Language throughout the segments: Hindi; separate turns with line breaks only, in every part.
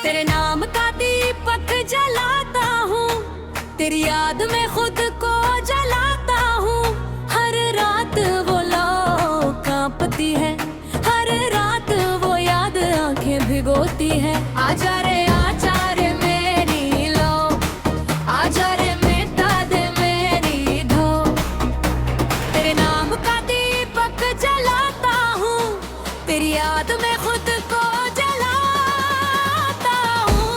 तेरे नाम का दीपक जलाता हूँ, तेरी याद में खुद को जलाता हूँ। हर रात वो लौ कांपती है, हर रात वो याद आंखें भिगोती है। आजा रे मेरी लो, आजा रे मिटा दे मेरी धो। तेरे नाम का दीपक जलाता हूँ, तेरी याद में खुद को जलाता हूँ,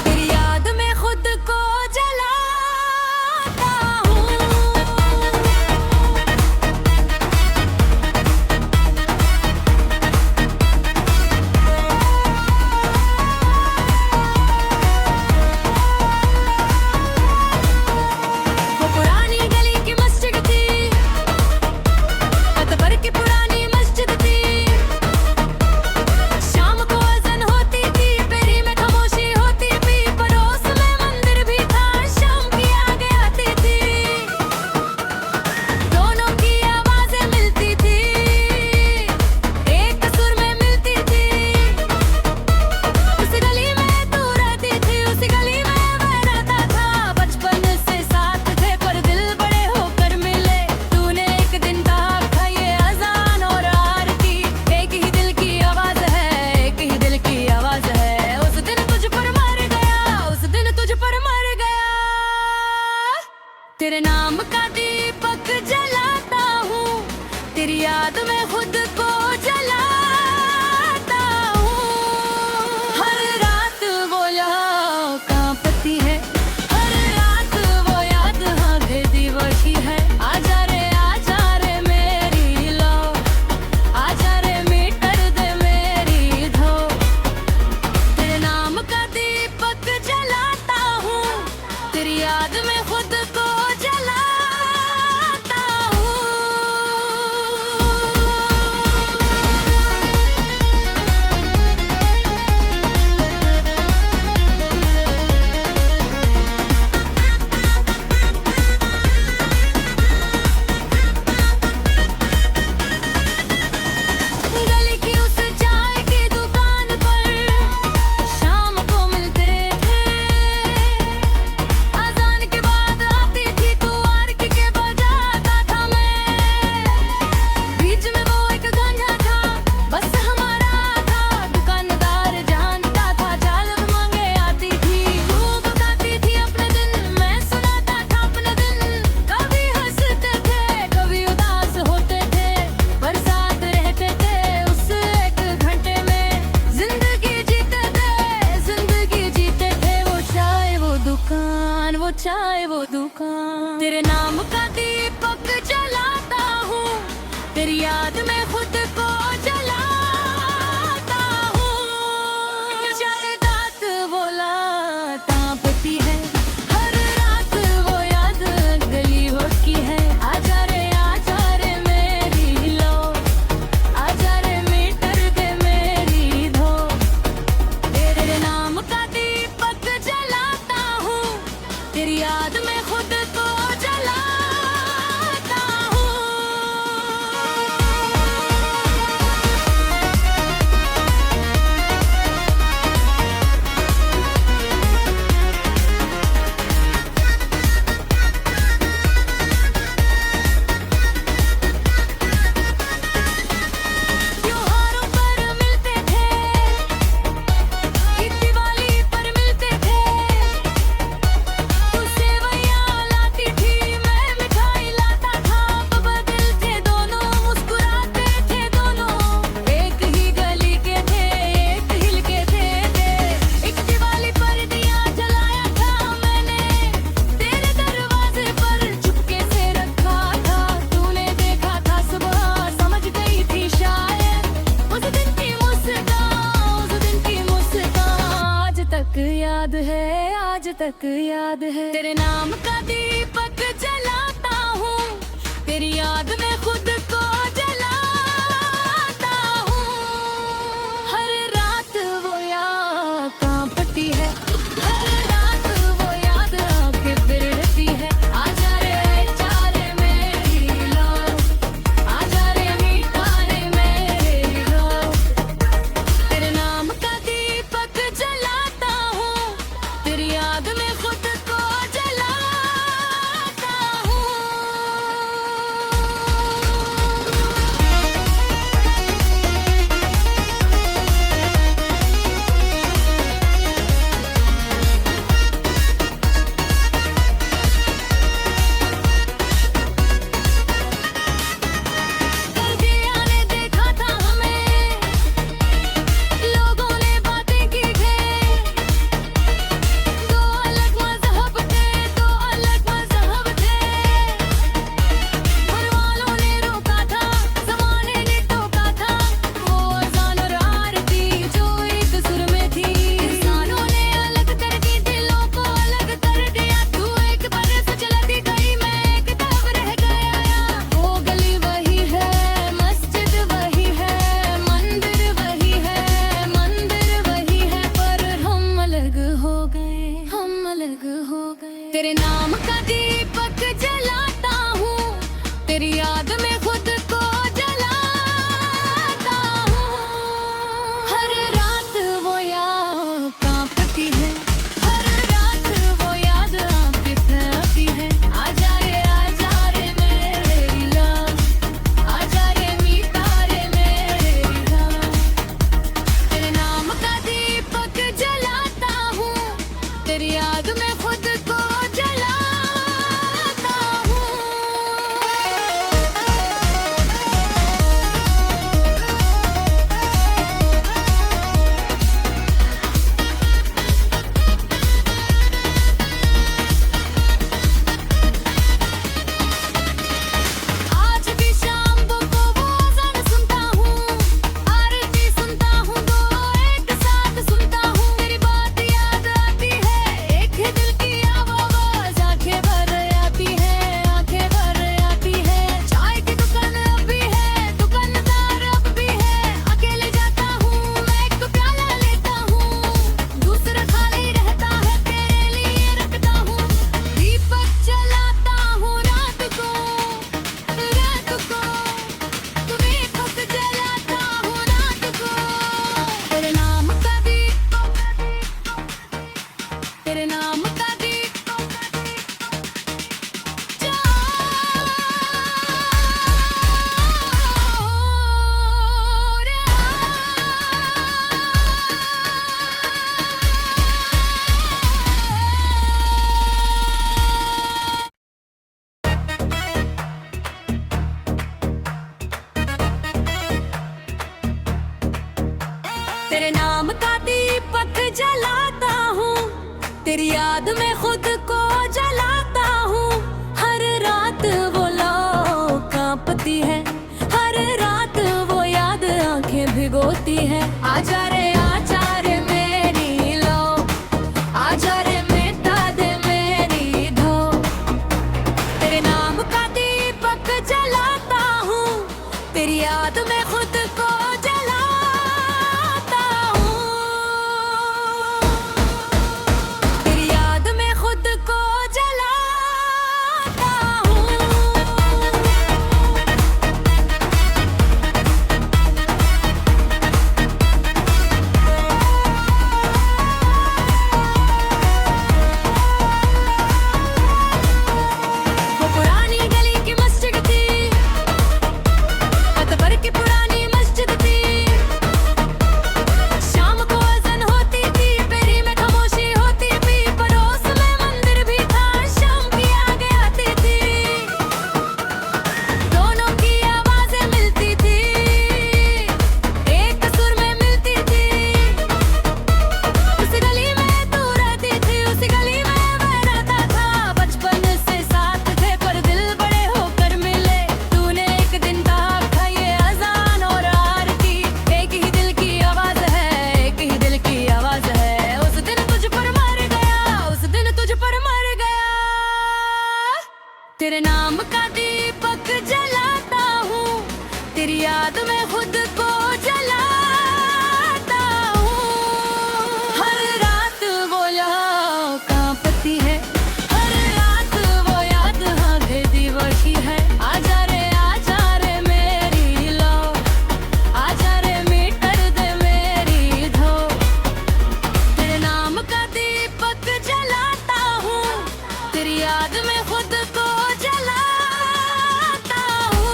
तेरी याद में खुद को जलाता हूँ। वो पुरानी गली की मस्जिद थी, अकबर की पुरानी मस्जिद थी। शाम को अज़ान होती थी, पेरी में खामोशी होती थी। पड़ोस में मंदिर भी था, शाम की आगे आती थी। दोनों की आवाजें मिलती थी, एक सुर में मिलती थी। उस गली में तू रहती थी, उस गली में मैं रहता था। बचपन से साथ थे पर दिल बड़े होकर मिले। तूने एक दिन कहा था ये अज़ान और आरती एक ही दिल की आवाज है, एक ही दिल की आवाज है। उस दिन तुझ पर मर गया, उस दिन तुझ पर मर गया। तेरे नाम का दीपक जलाता हूँ, तेरी याद में खुद को जलाता हूँ। हर रात वो यहाँ कांपती है, हर रात वो याद आंखें दीवाती है। आजा रे मेरी लो, आजा रे मिटा दे मेरी धो। तेरे नाम का दीपक जलाता हूँ, तेरी याद में खुद को जलाता हूँ। गली की उस चाय की दुकान पर शाम को मिलते थे। अज़ान के बाद आती थी तू, आरती के बजाता था मैं। बीच में वो एक गांजा था, बस हमारा था। दुकानदार जानता था, चाल मांगे आती थी। खूब गाती थी अपने दिन, मैं सुनाता था अपने दिन। कभी हंसते थे, कभी उदास होते थे, पर साथ रहते थे उस एक घंटे में। जिंदगी जीते थे, जिंदगी जीते थे। वो चाय वो दुकान, वो चाय वो दुकान। तेरे नाम का दीपक जलाता हूँ, तेरी याद में खुद को जलाता हूँ। हर रात वो कांपती है, हर रात वो याद गली होती है। आजा रे मेरी लो, आजा रे मिटा दे मेरी धो। तेरे नाम का दीपक जलाता हूँ, तेरी याद में खुद को जलाता हूँ। त्योहारों पर मिलते थे, ईद दिवाली पर मिलते थे। तू सेवैयां लाती थी, मैं मिठाई लाता था। अब बदल थे दोनों, मुस्कुराते थे दोनों। एक ही गली के थे, एक हिल के थे। एक दिवाली पर दिया जलाया था मैंने, तेरे दरवाजे पर चुपके से रखा था। तूने देखा था सुबह, समझ गई थी शायद। उस दिन की मुस्कान, उस दिन की मुस्कान आज तक याद है, आज तक याद है। तेरे नाम का दीपक जलाता हूँ, तेरी याद में खुद को जलाता हूँ। हर रात वो याद कांपती है, हर रात वो याद आंखें बिरड़ती है। आजा रे मेरी लो, आजा रे मिटा दे मेरी धो। नाम का दीपक जलाता हूँ, तेरी याद में खुद को जलाता हूँ। हर रात वो याद कांपती है, हर रात वो याद आंखें आती है। आजा रे मेरी लव, आजा रे मीठा रे मेरी लव। तेरे नाम का दीपक जलाता हूँ, तेरी याद में खुद को जलाता हूँ। आज भी शाम को वो अज़ान सुनता हूँ, आरती सुनता हूँ, दो एक साथ सुनता हूँ। तेरी बात याद आती है, एक ही दिल की आवाज़ आंखें भर आती है, आंखें भर आती है। चाय की दुकान अब भी है, दुकानदार अब भी है। अकेले जाता हूँ मैं, एक प्याला लेता हूँ, दूसरा खाली रहता है, तेरे लिए रखता हूँ। दीपक जलाता हूँ रात को, तुम्हें खुद जलाता हूँ रात को। तेरे नाम का दीपक, तेरे नाम का दीपक तेरे नाम का दीपक जलाता हूँ, तेरी याद में खुद को जलाता हूँ। हर रात वो लौ कांपती है, हर रात वो याद आंखें भिगोती है। आजा रे मेरी लो, आजा रे मिटा दे मेरी धो। तेरे नाम का दीपक जलाता हूँ, तेरी याद में खुद को जलाता हूँ। तेरी याद में खुद को जलाता हूँ। वो पुरानी गली की मस्जिद थी, अकबर की पुरानी मस्जिद थी। शाम को अज़ान होती थी, पेरी में खामोशी होती थी। पड़ोस में मंदिर भी था, शाम की आगे आती थी। दोनों की आवाज़ें मिलती थी, एक सुर में मिलती थी। उस गली में तू रहती थी, उस गली में मैं रहता था। बचपन से साथ थे पर दिल बड़े होकर मिले। तूने एक दिन कहा था ये अज़ान और आरती एक ही दिल की आवाज़ है, एक ही दिल की आवाज़ है। उस दिन तुझ पर मर गया, उस दिन तुझ पर मर गया। तेरे नाम का दीपक जलाता हूँ, तेरी याद में खुद को जलाता हूँ। हर रात वो याद कांपती है, हर रात वो याद आंखें दीवाती है। आजा रे मेरी लो, आजा रे मीटर दे मेरी धो। तेरे नाम का दीपक जलाता हूँ, तेरी याद में खुद को जलाता हूँ।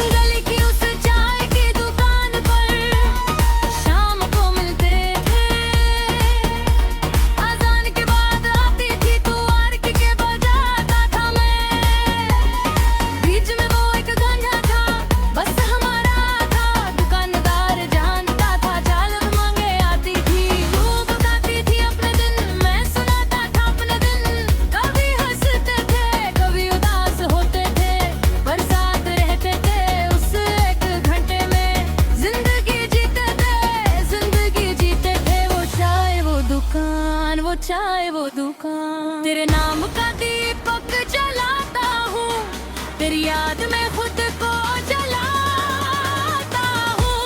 गली की उस चाय की दुकान पर शाम को मिलते थे। अज़ान के बाद आती थी तू, आर जाए वो दुकान। तेरे नाम का दीपक जलाता हूँ, तेरी याद में खुद को जलाता हूँ।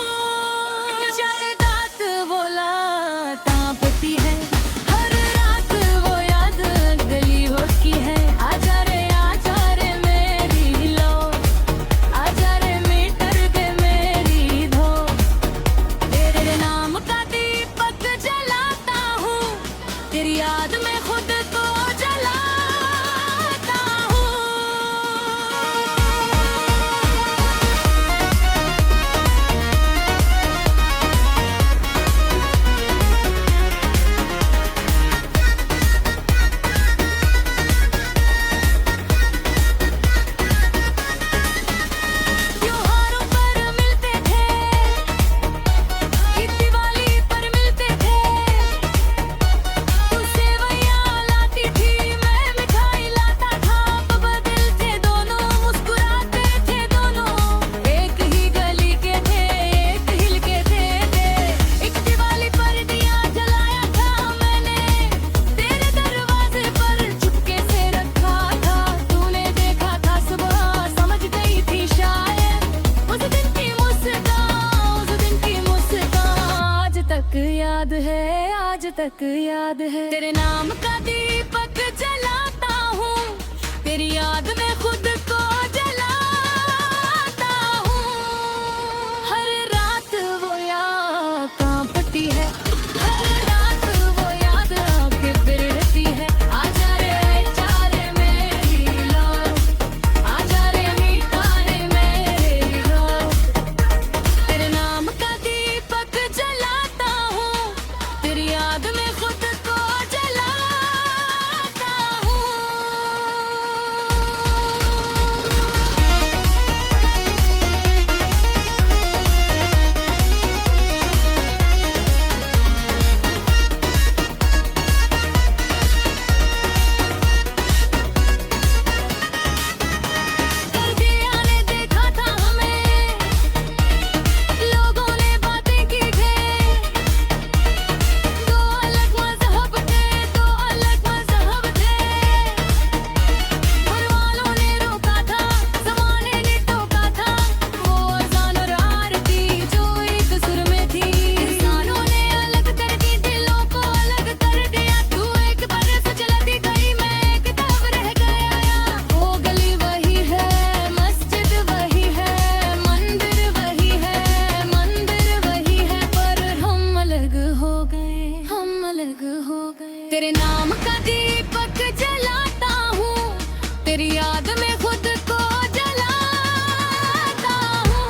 जब रात वो लाता पड़ती है, हर रात वो याद गली होती है। आजा रे मेरी लो, आजा रे मीटर दे मेरी धो। तेरे नाम का दीपक जलाता हूँ, तेरी याद में खुद को जलाता हूँ। त्योहारों पर मिलते थे, ईद दिवाली पर मिलते थे। तू सेवैयां लाती थी, मैं मिठाई लाता था। अब दिल थे दोनों, मुस्कुराते थे दोनों। एक ही गली के थे, एक हिल के थे। एक दिवाली पर दिया जलाया था मैंने, तेरे दरवाजे पर चुपके से रखा था। तूने देखा था सुबह, समझ गई थी शायद। उस दिन की मुस्कान, उस दिन की मुस्कान आज तक याद है, आज तक याद है। तेरे नाम का दीपक जलाता हूँ, तेरी याद में खुद को जलाता हूँ। हर रात वो याद कांपती है, हर रात वो याद आके फिरती है। आजा रे मेरी लो, आजा रे मीठा रे मेरी लो। तेरे नाम का दीपक जलाता हूँ, तेरी याद में खुद को जलाता हूँ। दिया ने देखा था हमें, लोगों ने बातें की थे। दो अलग मज़हब थे, दो अलग मज़हब थे। घर वालों ने रोका था, ज़माने ने टोका था। वो अज़ान और आरती जो एक सुर में थी। इंसानों ने अलग कर दी, दिलों को अलग कर दिया। तू एक बरस चलती गई, मैं एक तब रह गया। वो गली वही है, मस्जिद वही है, मंदिर वही है, मंदिर वही है। पर हम अलग हो गए, हम अलग हो गए। तेरे नाम का दीपक जलाता हूँ, तेरी याद में खुद को जलाता हूँ।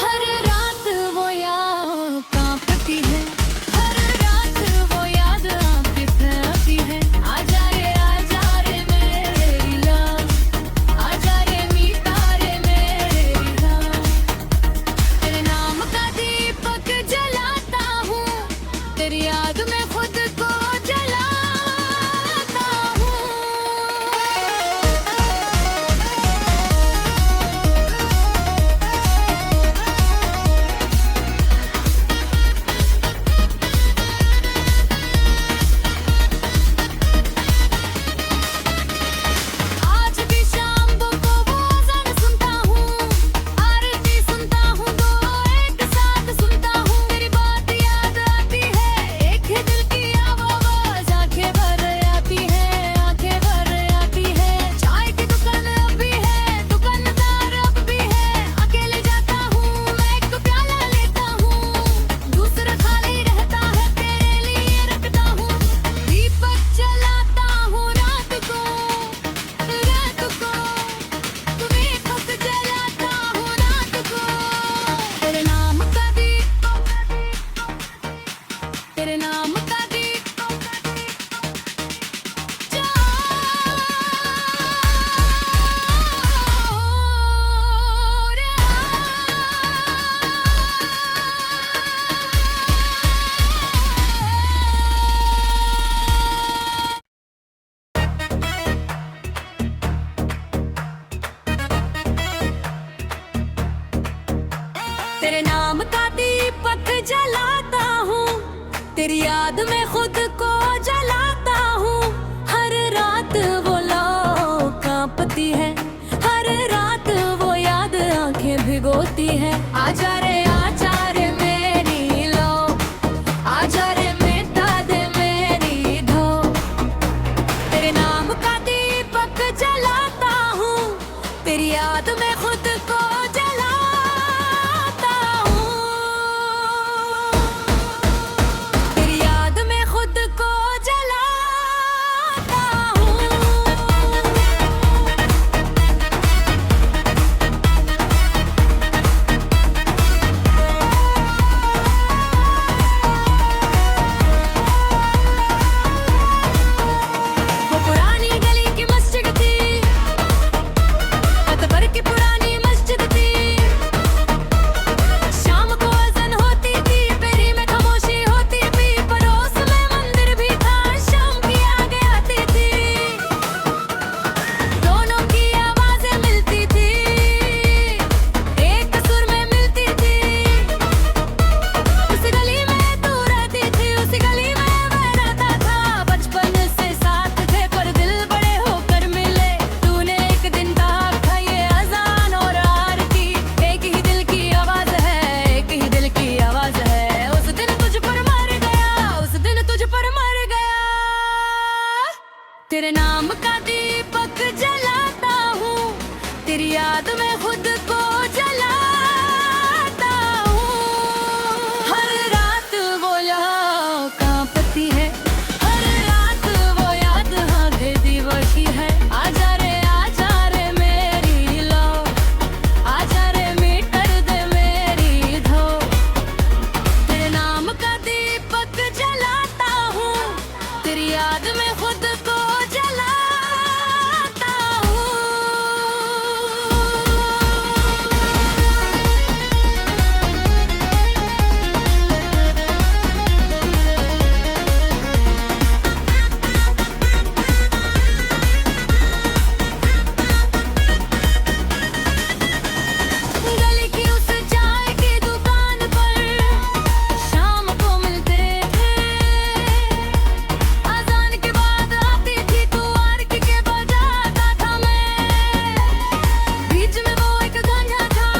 हर रात वो याद कांपती है, हर रात वो याद आके फिरती है। आजा रे मेरी लो, आजा रे मीठा रे मेरी लो। तेरे नाम का दीपक जलाता हूँ, तेरी याद में खुद को जलाता तेरी याद में खुद को जलाता हूँ। हर रात वो लो कांपती है, हर रात वो याद आंखें भिगोती है। आजा रे मेरी लो, आजा रे मिटा दे मेरी धो। तेरे नाम का दीपक जलाता हूँ, तेरी याद में खुद को जलाता हूँ। तेरी याद में खुद को जलाता हूँ। वो पुरानी गली की मस्जिद थी, अकबर की पुरानी मस्जिद थी। शाम को अज़ान होती थी, पेरी में खामोशी होती थी। पड़ोस में मंदिर भी था, शाम की आगे आती थी। दोनों की आवाजें मिलती थी, एक सुर में मिलती थी। उस गली में तू रहती थी, उस गली में मैं रहता था। बचपन से साथ थे पर दिल बड़े होकर मिले। तूने एक दिन कहा था ये अज़ान और आरती एक ही दिल की आवाज है, एक ही दिल की आवाज है। उस दिन तुझ पर मर गया, उस दिन तुझ पर मर गया। तेरे नाम का दीपक जलाता हूँ, तेरी याद में खुद को जलाता हूँ। हर रात वो यहाँ कांपती है, हर रात वो याद आंखें दीवाती है। आजा रे मेरी लो, आजा रे मिटा दे मेरी धो। तेरे नाम का दीपक जलाता हूँ, तेरी याद में खुद को जलाता हूँ। गली की उस चाय की दुकान पर शाम को मिलते थे। अज़ान के बाद आती थी तू, आरती के बजाता था मैं। बीच में वो एक गांजा था,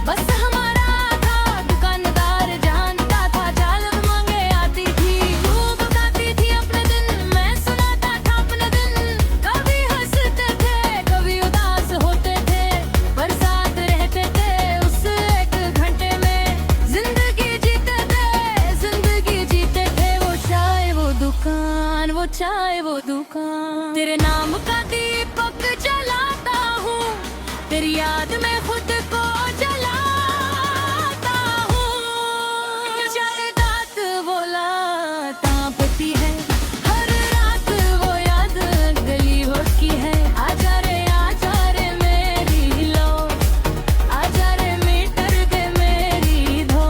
बस हमारा था। दुकानदार जानता था, चाल मांगे आती थी। खूब गाती थी अपने दिन, मैं सुनाता था अपने दिन। कभी हंसते थे, कभी उदास होते थे, पर साथ रहते थे उस एक घंटे में। जिंदगी जीते थे, जिंदगी जीते थे। वो चाय वो दुकान, वो चाय वो दुकान। तेरे नाम का दीपक जलाता हूँ, तेरी याद में खुद को जलाता हूँ। चार रात वो तापती है, हर रात वो याद गली होती है। आजा रे मेरी लो, आजा रे मिटा दे मेरी धो।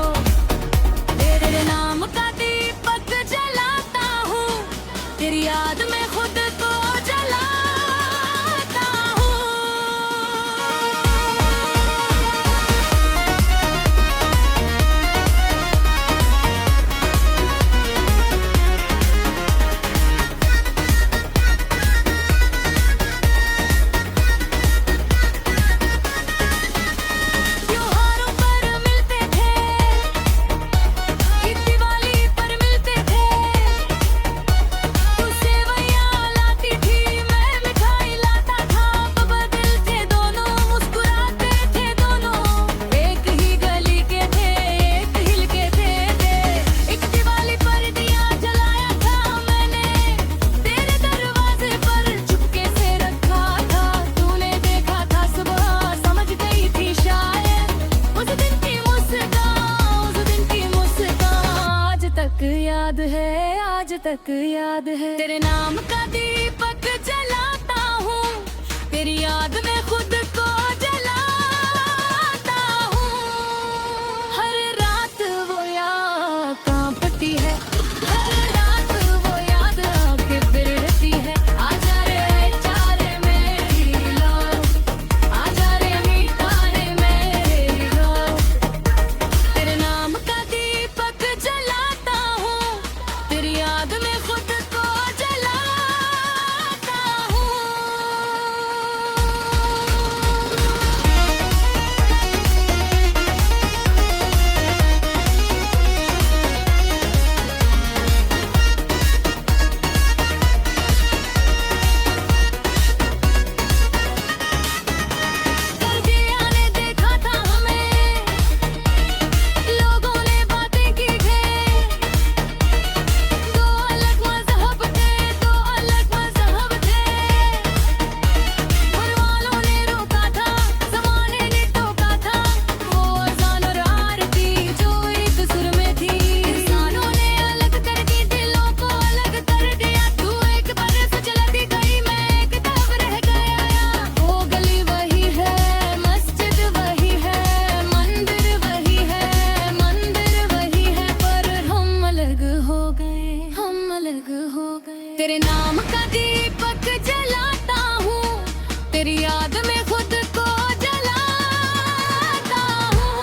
तेरे नाम का दीपक जलाता हूँ, तेरी याद में खुद को जलाता हूँ। त्योहारों पर मिलते थे, ईद दिवाली पर मिलते थे। तू सेवैयां लाती थी, मैं मिठाई लाता था। बदल थे दोनों, मुस्कुराते थे दोनों। एक ही गली के थे, एक हिल के थे। एक दिवाली पर दिया जलाया था मैंने, तेरे दरवाजे पर चुपके से रखा था। तूने देखा था सुबह, समझ गई थी शायद। उस दिन की मुस्कान, उस दिन की मुस्कान आज तक याद है, आज तक याद है। तेरे नाम का दीपक जलाता हूँ, तेरी याद में खुद को जलाता हूँ। हर रात वो याद कांपती है, हर रात वो याद आके फिरती है। आजा रे मेरी लो, आजा रे मिटा दे मेरी धो। तेरे नाम का दीपक जलाता हूँ, नाम का दीपक जलाता हूँ, तेरी याद में खुद को जलाता हूँ।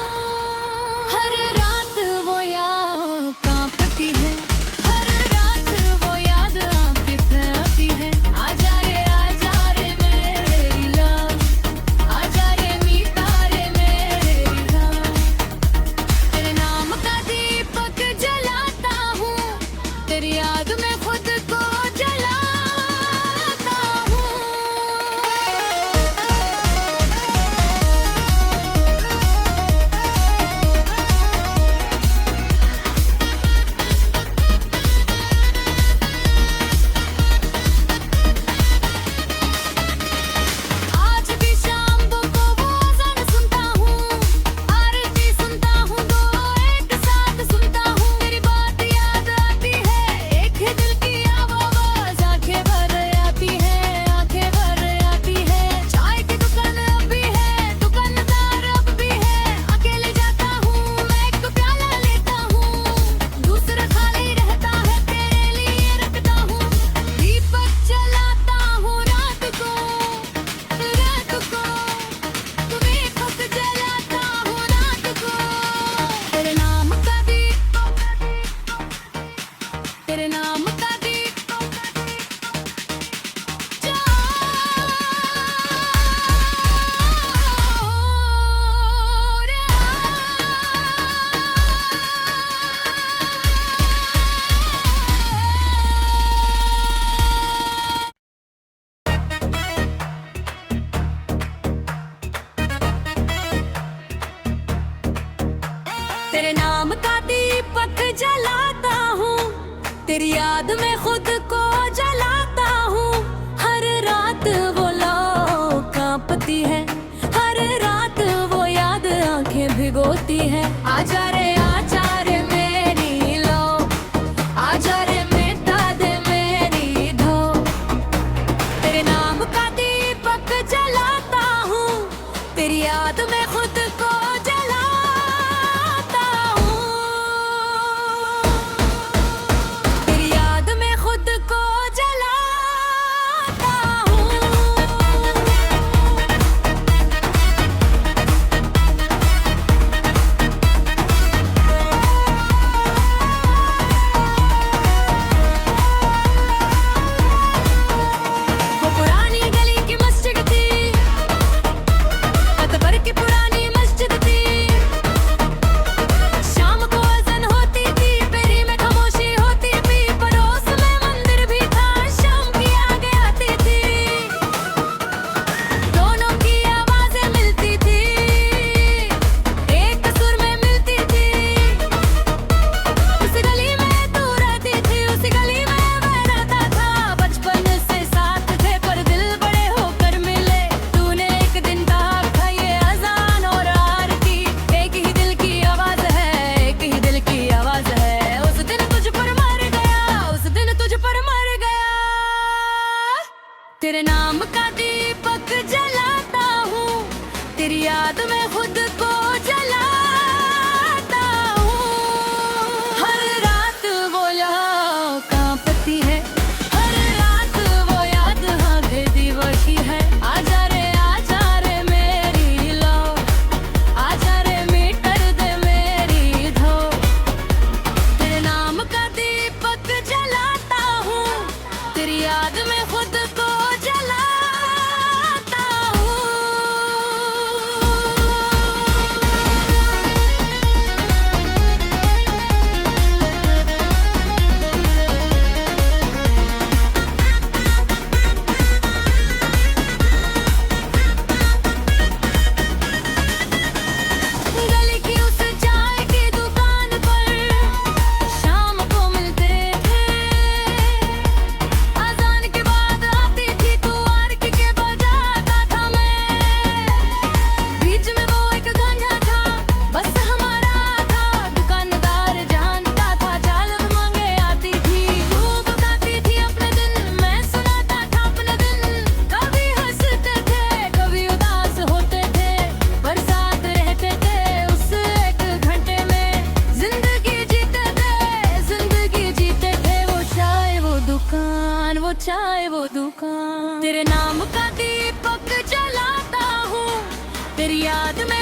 हर रात वो याद कांपती है, हर रात वो याद आंखें पे आती है। आजा रे मेरी लव, आजा रे मीठा रे मेरी लव। तेरे नाम का दीपक जलाता हूँ, तेरी याद में खुद को जलाता हूँ। आज भी शाम को वो अज़ान सुनता हूँ, आरती सुनता हूँ, दो एक साथ सुनता हूँ। तेरी बात याद आती है, एक ही दिल की आवाज़ आंखें भर आती है, आंखें भर आती है। चाय की दुकान अब भी है, दुकानदार अब भी है। अकेले जाता हूँ मैं, एक प्याला लेता हूँ, दूसरा खाली रहता है, तेरे लिए रखता हूँ। दीपक जलाता हूँ रात को, तुम्हें खुद जलाता हूँ रात को। तेरे नाम का दीपक, तेरे नाम का दीपक तेरे नाम का दीपक जलाता हूँ, तेरी याद में खुद को जलाता हूँ। हर रात वो लौ कांपती है, हर रात वो याद आंखें भिगोती है। आजा रे मेरी लो, आजा रे मिटा दे मेरी धो। तेरे नाम का दीपक जलाता हूँ, तेरी याद में खुद को जलाता हूँ। तेरी याद में खुद को जलाता हूँ। वो पुरानी गली की मस्जिद थी, अकबर की पुरानी मस्जिद थी। शाम को अज़ान होती थी, पेरी में खामोशी होती थी। पड़ोस में मंदिर भी था, शाम की आगे आती थी। दोनों की आवाज़ें मिलती थी, एक सुर में मिलती थी। उस गली में तू रहती थी, उस गली में मैं रहता था। बचपन से साथ थे पर दिल बड़े होकर मिले। तूने एक दिन कहा था ये अज़ान और आरती एक ही दिल की आवाज़ है, एक ही दिल की आवाज़ है। उस दिन तुझ पर मर गया, उस दिन तुझ पर मर गया। तेरे नाम का दीपक जलाता हूँ, तेरी याद में खुद को जलाता हूँ। हर रात वो याद कांपती है, हर रात वो याद आंखें दीवाती है। आजा रे मेरी लो, आजा रे मीटर दे मेरी धो। तेरे नाम का दीपक जलाता हूँ, तेरी याद में खुद को जलाता हूँ। गली की उस चाय की दुकान पर शाम को मिलते थे। अज़ान के बाद आती जाए वो दुकान। तेरे नाम का दीपक जलाता हूँ, तेरी याद में